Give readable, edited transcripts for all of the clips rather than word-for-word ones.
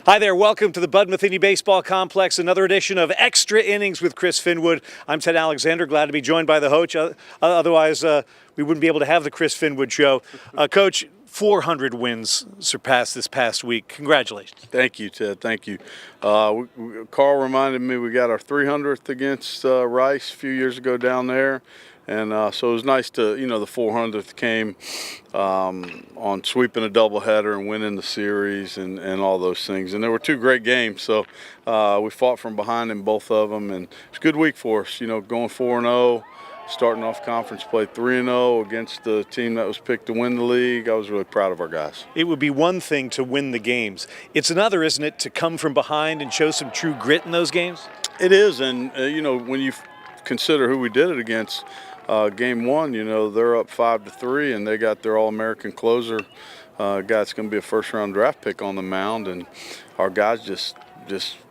Hi there, welcome to the Bud Metheny Baseball Complex, another edition of Extra Innings with Chris Finwood. I'm Ted Alexander, glad to be joined by the coach. Otherwise, we wouldn't be able to have the Chris Finwood show. Coach, 400 wins surpassed this past week. Congratulations. Thank you, Ted. Thank you. Carl reminded me we got our 300th against Rice a few years ago down there. And so it was nice to, the 400th came on sweeping a doubleheader and winning the series and all those things. And there were two great games, so we fought from behind in both of them. And it's a good week for us, going 4-0, starting off conference play 3-0 against the team that was picked to win the league. I was really proud of our guys. It would be one thing to win the games. It's another, isn't it, to come from behind and show some true grit in those games? It is, and, when you consider who we did it against, game one, they're up 5-3, and they got their All-American closer guy that's going to be a first-round draft pick on the mound, and our guys just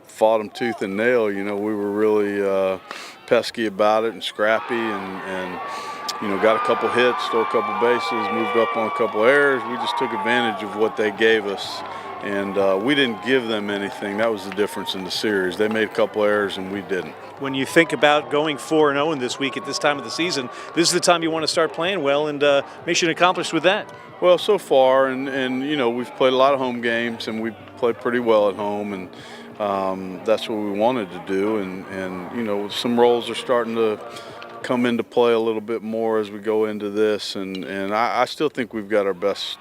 fought them tooth and nail. We were really pesky about it and scrappy, and got a couple hits, stole a couple bases, moved up on a couple errors. We just took advantage of what they gave us. And we didn't give them anything. That was the difference in the series. They made a couple errors and we didn't. When you think about going 4-0 in this week at this time of the season, this is the time you want to start playing well, and mission accomplished with that. Well, so far, and we've played a lot of home games, and we played pretty well at home, and that's what we wanted to do. And some roles are starting to come into play a little bit more as we go into this, and I still think we've got our best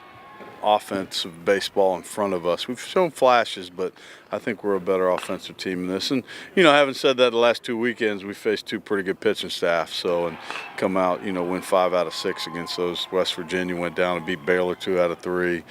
offensive baseball in front of us. We've shown flashes, but I think we're a better offensive team in this. And having said that, the last two weekends we faced two pretty good pitching staff, and come out, win 5 out of 6 against those. West Virginia went down and beat Baylor 2 out of 3.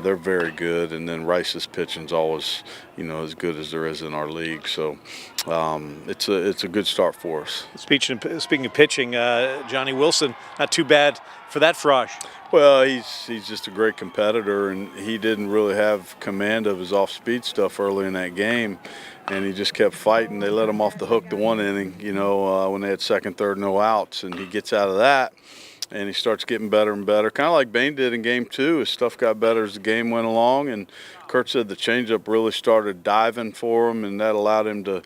They're very good, and then Rice's pitching's always as good as there is in our league. So it's a good start for us. Speaking of pitching, Johnny Wilson, not too bad for that frosh. Well, he's just a great competitor, and he didn't really have command of his off-speed stuff early in that game, and he just kept fighting. They let him off the hook the one inning, when they had second, third, no outs, and he gets out of that, and he starts getting better and better, kind of like Bain did in game 2. His stuff got better as the game went along, and Kurt said the changeup really started diving for him, and that allowed him to,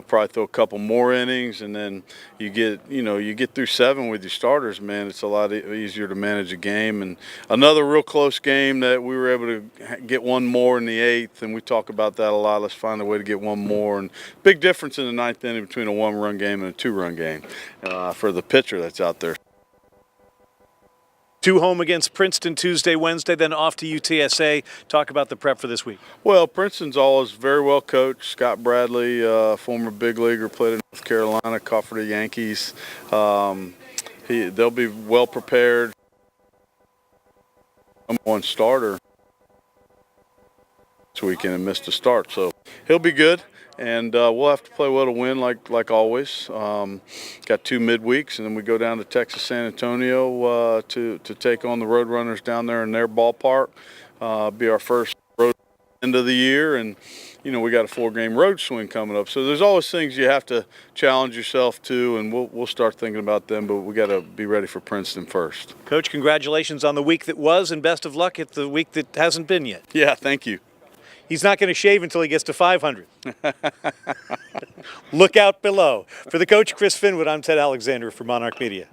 probably throw a couple more innings, and then you get through 7 with your starters, man. It's a lot easier to manage a game. And another real close game that we were able to get one more in the 8th, and we talk about that a lot. Let's find a way to get one more. And big difference in the 9th inning between a 1-run game and a 2-run game for the pitcher that's out there. 2 home against Princeton Tuesday, Wednesday, then off to UTSA. Talk about the prep for this week. Well, Princeton's always very well coached. Scott Bradley, former big leaguer, played in North Carolina, caught for the Yankees. They'll be well prepared. One starter this weekend and missed a start, so he'll be good. And we'll have to play well to win, like always. Got 2 midweeks, and then we go down to Texas, San Antonio to take on the Roadrunners down there in their ballpark. Be our first road end of the year, and we got a 4-game road swing coming up. So there's always things you have to challenge yourself to, and we'll start thinking about them. But we got to be ready for Princeton first. Coach, congratulations on the week that was, and best of luck at the week that hasn't been yet. Yeah, thank you. He's not going to shave until he gets to 500. Look out below. For the coach, Chris Finwood, I'm Ted Alexander for Monarch Media.